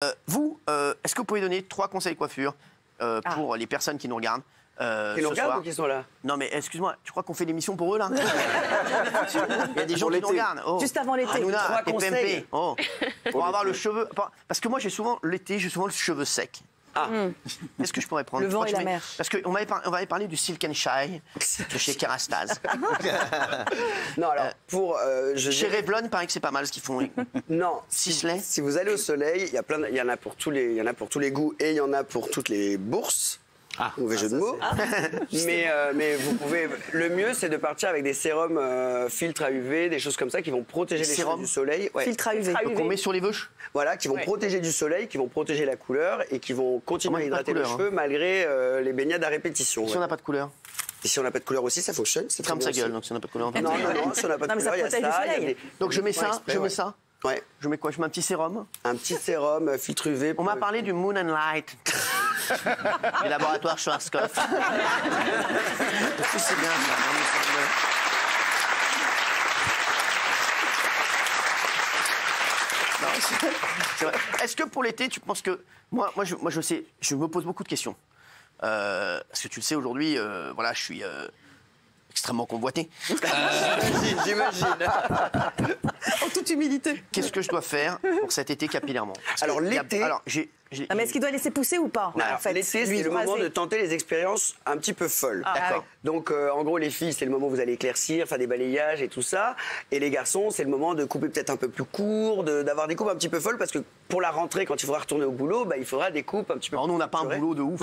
Est-ce que vous pouvez donner 3 conseils coiffure pour les personnes qui nous regardent Qui nous regardent ou qui sont là? Non mais excuse-moi, tu crois qu'on fait l'émission pour eux là? Il y a des gens qui nous regardent. Oh. Juste avant l'été. Hanouna, 3 conseils. PMP. Oh. Pour avoir le cheveu... Parce que moi j'ai souvent, l'été, j'ai souvent le cheveu sec. Qu'est-ce que je pourrais prendre? Le vent et la mer. Parce qu'on m'avait parlé du Silk and Shy de chez Kerastase. Non, alors, Chez Revlon, il paraît que c'est pas mal ce qu'ils font. Non, Sisley. si vous allez au soleil, il y en a pour tous les goûts et il y en a pour toutes les bourses. Mauvais jeu de mots. Mais vous pouvez. Le mieux, c'est de partir avec des sérums filtres à UV, des choses comme ça qui vont protéger les cheveux du soleil. Ouais. Filtre à UV. Donc on met sur les veuches. Voilà, qui vont protéger du soleil, qui vont protéger la couleur et qui vont continuer à hydrater les cheveux malgré les baignades à répétition. Si on n'a pas de couleur. Et si on n'a pas de couleur aussi, ça fonctionne. C'est Ferme sa gueule, donc si on n'a pas de couleur. Non, si on n'a pas de couleur, il y a ça. Donc je mets ça, Ouais. Je mets quoi? Je mets un petit sérum. Un petit sérum filtre UV. On m'a parlé du Moon and Light. Du laboratoire Schwarzkopf. C'est bien ça. Est-ce que pour l'été, tu penses que... Moi, je sais, je me pose beaucoup de questions. Parce que tu le sais, aujourd'hui, voilà, je suis... extrêmement convoité. J'imagine. En toute humilité. Qu'est-ce que je dois faire pour cet été capillairement? Alors l'été... Mais est-ce qu'il doit laisser pousser ou pas? En fait, l'été, c'est le moment de tenter les expériences un petit peu folles. D'accord. Donc, en gros, les filles, c'est le moment où vous allez éclaircir, faire des balayages et tout ça. Et les garçons, c'est le moment de couper peut-être un peu plus court, d'avoir des coupes un petit peu folles, parce que pour la rentrée, quand il faudra retourner au boulot, il faudra des coupes un petit peu plus... Alors, nous, on n'a pas un boulot de ouf.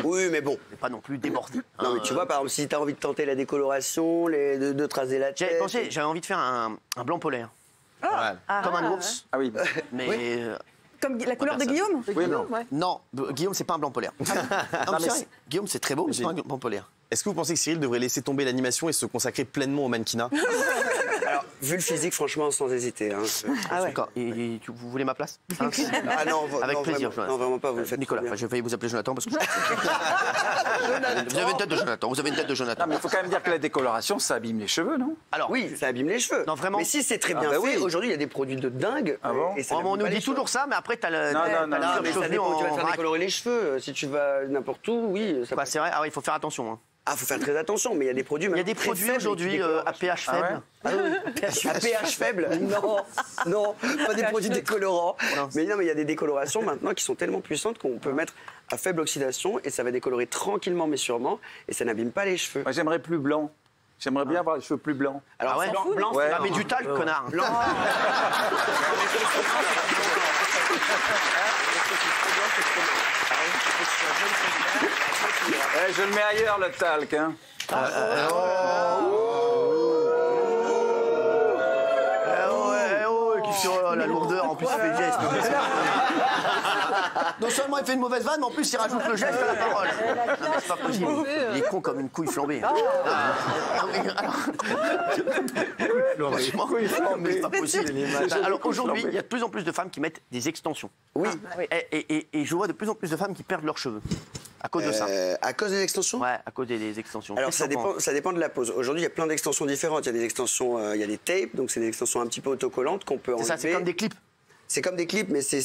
Oui, mais bon. Pas non plus débordé. Non, mais tu vois, par exemple, si tu as envie de tenter la décoloration, de tracer la tête... J'avais envie de faire un blanc polaire. Comme un ours. Ah oui. Mais... Comme la couleur de Guillaume? Oui, non. Non, Guillaume, c'est pas un blanc polaire. Non, mais Guillaume, c'est très beau, mais c'est pas un blanc polaire. Est-ce que vous pensez que Cyril devrait laisser tomber l'animation et se consacrer pleinement au mannequinat? Alors, vu le physique, franchement, sans hésiter. Hein. Ah ouais. Vous voulez ma place? Ah non, Avec non, plaisir, vraiment, Jonathan. non, vraiment pas, vous le faites Nicolas, trop bien. je vais failli vous appeler Jonathan parce que... Vous avez une tête de Jonathan, vous avez une tête de Jonathan. Non, mais il faut quand même dire que la décoloration, ça abîme les cheveux, non? Alors, Oui, ça abîme les cheveux. Non, vraiment. Mais si c'est très bien fait, oui. aujourd'hui, il y a des produits de dingue. Ah bon? Et ça on n'abîme nous pas les dit cheveux. toujours ça, mais après, t'as le... Non, t'as non, le non, Mais ça chevelu dépend, tu vas te faire vrac. décolorer les cheveux. Si tu vas n'importe où, oui. Ça Quoi, c'est vrai? Ah oui, il faut faire attention. Ah, faut faire très attention, mais il y a des produits. Il y a des produits aujourd'hui à pH faible. À pH faible? Non, non, pas des produits décolorants. Mais non, mais il y a des décolorations maintenant qui sont tellement puissantes qu'on peut mettre à faible oxydation et ça va décolorer tranquillement mais sûrement et ça n'abîme pas les cheveux. Moi, j'aimerais plus blanc. J'aimerais bien avoir les cheveux plus blancs. Alors, Ah ouais? blanc, Ouais. Ah mais du talc, connard. blanc. Je le mets ailleurs, le talc. Hein. La lourdeur, en plus, il fait le geste. Non seulement il fait une mauvaise vanne, mais en plus il rajoute le geste à la parole. Non, mais c'est pas possible. Il est con comme une couille flambée. Franchement, mais c'est pas possible. Alors aujourd'hui, il y a de plus en plus de femmes qui mettent des extensions. Oui. Et je vois de plus en plus de femmes qui perdent leurs cheveux. À cause de ça. À cause des extensions? Ouais, à cause des extensions. Alors Qu'est-ce que t'en penses? ça dépend de la pose. Aujourd'hui, il y a plein d'extensions différentes. Il y a des extensions, il y a des tapes, donc c'est des extensions un petit peu autocollantes qu'on peut enlever. C'est ça, c'est comme des clips. C'est comme des clips, mais c'est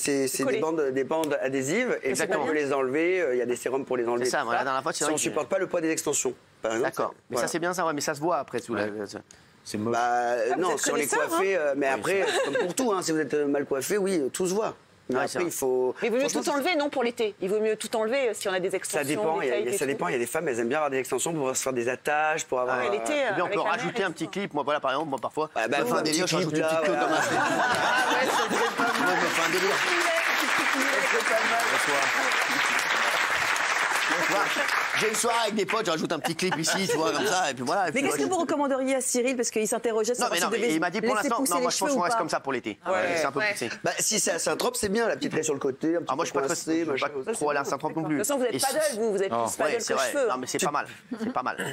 des bandes adhésives. Et Exactement. on peut les enlever. Il y a des sérums pour les enlever. C'est ça, tout la dernière fois, c'est ça, vrai on que- supporte pas le poids des extensions. Par exemple. D'accord. Mais Voilà. ça c'est bien ça, ouais, mais ça se voit après. C'est moche. Non, êtes si on est connaisseur, coiffé, mais après, comme pour tout, hein, si vous êtes mal coiffé, oui, tout se voit. Mais Ouais, c'est après, vrai. il faut. Mais il vaut mieux franchement, tout enlever, non, pour l'été. Il vaut mieux tout enlever si on a des extensions. Ça dépend, des tapes et ça tout. dépend. Il y a des femmes, elles aiment bien avoir des extensions pour pouvoir se faire des attaches, pour avoir. Ouais, l'été, Eh bien, on avec peut la rajouter mer un et petit tout. clip. Moi, voilà, par exemple, moi parfois. Ouais, bah, je faut fais un un délire, petit je rajoute clip, une petite queue là, comme un voilà. Moi, je me fais un délire. Tu vois, j'ai une soirée avec des potes, je rajoute un petit clip ici, tu vois, comme ça, et puis voilà. et Mais puis qu'est-ce que vous recommanderiez à Cyril? Parce qu'il s'interrogeait sur Non, mais non, mais il m'a dit pour l'instant, non, moi je pense qu'on reste comme ça pour l'été. C'est un peu poussé. Bah, si c'est à Saint-Trope, c'est bien, la petite raie sur le côté, un petit Ah, moi je suis peu pas coincé, machin. pas trop aller à Saint-Trope non plus. De toute façon, vous Et êtes paddle, vous êtes plus Ouais, paddle c'est que vrai. cheveux. Non, mais c'est pas mal.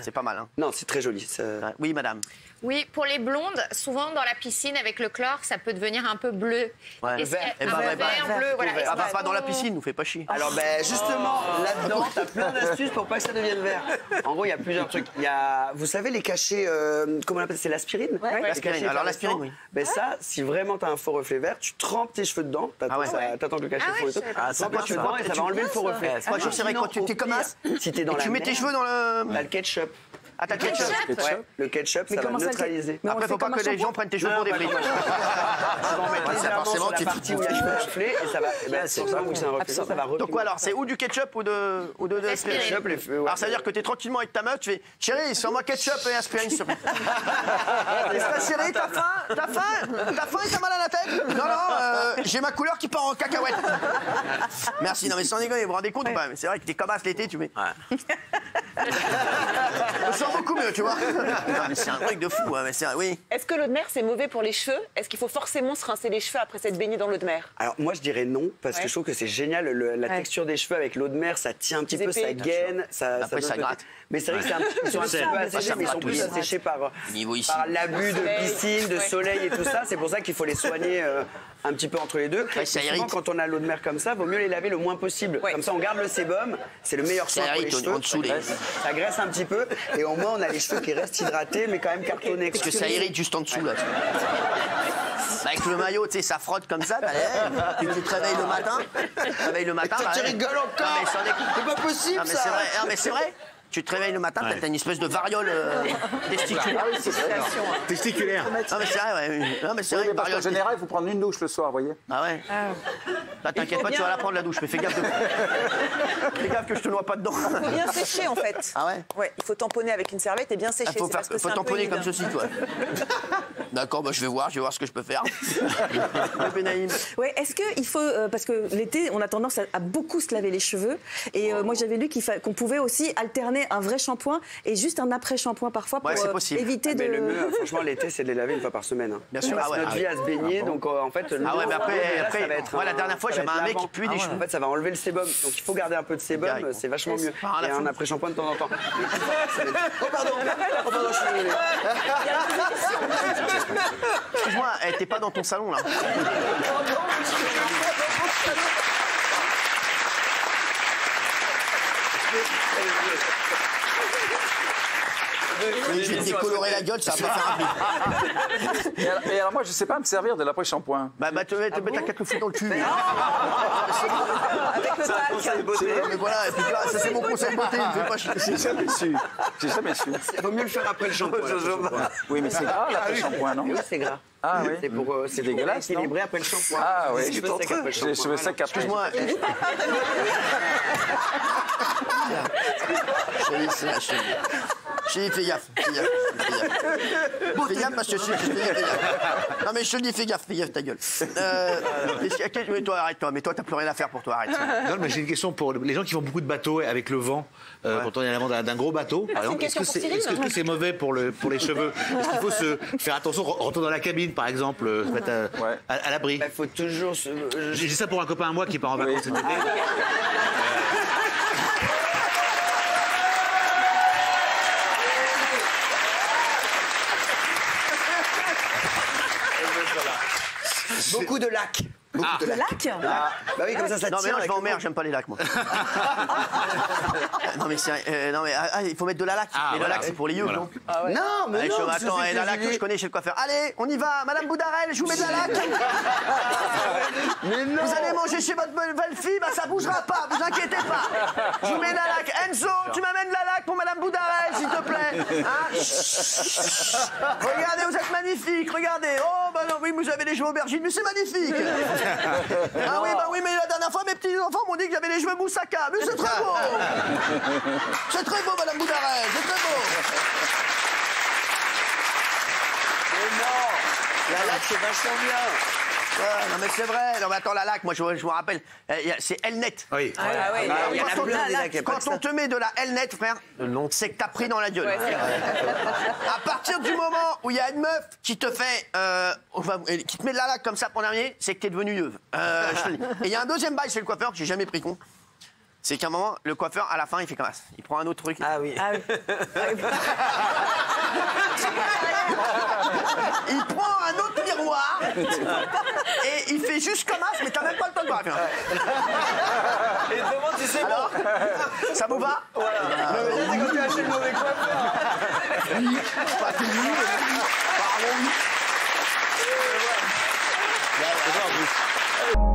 C'est pas mal. Hein. Non, c'est très joli. ça- Oui, madame. Oui, pour les blondes, souvent dans la piscine avec le chlore, ça peut devenir un peu bleu. Ouais. Et c'est Eh ben, un ouais, vert, bleu, voilà. Ah bah pas dans la piscine, nous fait pas chier. Alors, ben justement, là-dedans, t'as plein d'astuces pour pas pas que ça devienne vert. En gros, il y a plusieurs trucs. Il y a, vous savez, les cachets, comment on appelle, c'est l'aspirine. Ouais. Les L'aspirine. cachets Alors, l'aspirine, oui. Ben ça, si vraiment t'as un faux reflet vert, tu trempes tes cheveux dedans. T'attends que le cachet fond et tout. Tu trempes tes cheveux dedans et ça va enlever le faux reflet. Moi, je sais quand tu t'es comme as. Si t'es dans Et la tu mets tes merde, cheveux dans le. t'as le ketchup. Ah, t'as le ketchup. Ouais, le ketchup, ça va comment ça, le neutraliser. Mais on Après, le fait faut pas comme que un les gens shampoing prennent tes cheveux pour des frites. Tu vas en mettre légèrement sur la partie où il y a le reflet et ça va. C'est ça où c'est un reflet, ça va Donc, quoi, alors, c'est ou du ketchup ou de l'aspirine. Ketchup, les feux. Alors, ça veut dire que t'es tranquillement avec ta meuf, tu fais chérie, sur moi ketchup et aspirine, s'il te plaît. Chérie, t'as faim et t'as mal à la tête? Non, j'ai ma couleur qui part en cacahuète. Merci, non, mais sans déconner, vous vous rendez compte ou pas? C'est vrai que t'es comme as l'été, tu mets. Je me sens beaucoup mieux, tu vois. Non, mais c'est un truc de fou, hein, mais c'est oui. Est-ce que l'eau de mer, c'est mauvais pour les cheveux? Est-ce qu'il faut forcément se rincer les cheveux après s'être baigné dans l'eau de mer? Alors moi je dirais non parce que je trouve que c'est génial la texture des cheveux avec l'eau de mer, ça tient un petit peu, épais. ça gaine, Après, ça donne gratte. Mais c'est vrai que ils sont un petit peu asséchés, mais ils sont plus asséchés par l'abus de piscine, de soleil et tout ça. C'est pour ça qu'il faut les soigner un petit peu entre les deux. Ouais, ça Et souvent, irrite. quand on a l'eau de mer comme ça, vaut mieux les laver le moins possible. Ouais. Comme ça on garde le sébum, c'est le meilleur soin pour les irrite cheveux. en dessous, Ça graisse un petit peu et au moins on a les cheveux qui restent hydratés mais quand même cartonnés. Parce que ça irrite juste en dessous, là. Avec le maillot, tu sais, ça frotte comme ça. Tu te réveilles le matin. Tu rigoles encore. C'est pas possible Non, mais ça. c'est vrai. Non, mais c'est vrai. Tu te réveilles le matin, t'as une espèce de variole testiculaire. Testiculaire. Non, mais c'est vrai, ouais. Non, mais c'est vrai, une Parce qu'en variole général, il faut prendre une douche le soir, vous voyez. Ah ouais. Là, t'inquiète pas, tu vas la prendre la douche, mais fais gaffe que je te noie pas dedans. Il faut bien sécher en fait. Ah ouais. Ouais, il faut tamponner avec une serviette et bien sécher. Faut c'est parce que c'est un peu tamponner comme humide. ceci, toi. D'accord, bah je vais voir ce que je peux faire. Benaïm. Ouais, est-ce qu'il faut, parce que l'été, on a tendance à beaucoup se laver les cheveux, et moi j'avais lu qu'on pouvait aussi alterner un vrai shampoing et juste un après-shampoing parfois pour Ouais, c'est possible. éviter de... Mais le mieux, franchement, l'été, c'est de les laver une fois par semaine. Bien sûr. Parce Ah ouais, que notre vie à se baigner, donc en fait. Ah ouais, mais après, ça va être moi, la dernière fois, ça va j'avais être un mec lavant. qui puait des cheveux. En fait, ça va enlever le sébum. Donc il faut garder un peu de sébum, Direct. c'est vachement mieux. Par la Et un foutre. après-shampoing de temps en temps. Oh pardon, je suis désolé. Excuse-moi, t'es pas dans ton salon, là. Je vais te décolorer la gueule, ça va pas faire un flip. Et alors, moi, je sais pas me servir de l'après-shampoing. Bah, t'as qu'à te le foutre dans le cul. Avec le talc. Mais voilà, et puis là, ça c'est mon conseil beauté, il me fait pas chier. J'ai jamais su. J'ai jamais su. Il vaut mieux le faire après le shampoing. Oui, mais c'est gras, l'après-shampoing, non? Oui, c'est gras. Ah oui. C'est pour dégueulasse, non? équilibrer après le shampoing. Ah oui. Les cheveux secs après le J'ai les cheveux shampoing. secs après. Excuse-moi. Chérie, fais gaffe. Fais gaffe parce que je fais gaffe. Non mais je te le dis, fais gaffe ta gueule. Mais toi, arrête-toi. Mais toi, t'as plus rien à faire pour toi, arrête. Non, mais j'ai une question pour les gens qui font beaucoup de bateaux avec le vent. Quand on est à l'avant d'un gros bateau, par exemple, question pour Cyril. est-ce que c'est mauvais pour les cheveux? Est-ce qu'il faut se faire attention, retourner dans la cabine, par exemple, se mettre à l'abri? Il faut toujours. J'ai dit ça pour un copain à moi qui part en vacances cet été. Beaucoup de lac. Beaucoup de Le lac. lac Bah oui, comme ça Non mais tient. non, je avec vais en le mer, vent. j'aime pas les lacs moi. Non mais il faut mettre de la laque. Mais le lac c'est pour les yeux, non? Non, mais Allez, non. attends, la laque que je connais chez le coiffeur. Allez, on y va, Madame Boudarel, je vous mets de la laque. Mais non. Vous allez manger chez votre belle fille, bah ça bougera pas, vous inquiétez pas. Je vous mets de la laque. Enzo, tu m'amènes de la laque pour Madame Boudarel, s'il te plaît. Hein? Regardez, vous êtes magnifique, regardez. Oh, bah non, oui, vous avez les cheveux aubergines, mais c'est magnifique. Ah oui, mais la dernière fois, mes petits-enfants m'ont dit que j'avais les cheveux moussaka. Mais c'est très beau. C'est très beau, Madame Boudarel, c'est très beau. La lac, c'est vachement bien. Ouais, non mais c'est vrai. Non mais attends, la laque, moi je me rappelle, c'est Elnet. Oui. Ah ouais. Il y en a plein des lacs. il y a pas Quand que ça. on te met de la Elnet, frère, c'est que t'as pris dans la gueule. Ouais, c'est vrai. À partir du moment où il y a une meuf qui te fait, qui te met de la laque comme ça pour dernier, c'est que t'es devenu yeuve. Je te le dis. Et il y a un deuxième bail chez le coiffeur que j'ai jamais pris con. C'est qu'à un moment, le coiffeur, à la fin, il fait comme ça. Il prend un autre truc. Ah oui. Il prend un autre miroir. voir. Et il fait juste comme as, mais t'as même pas le temps de voir. Et demande si c'est bon. Ça vous va? Voilà. Non, mais il dit quand tu achètes le mauvais coiffeur. Pardon.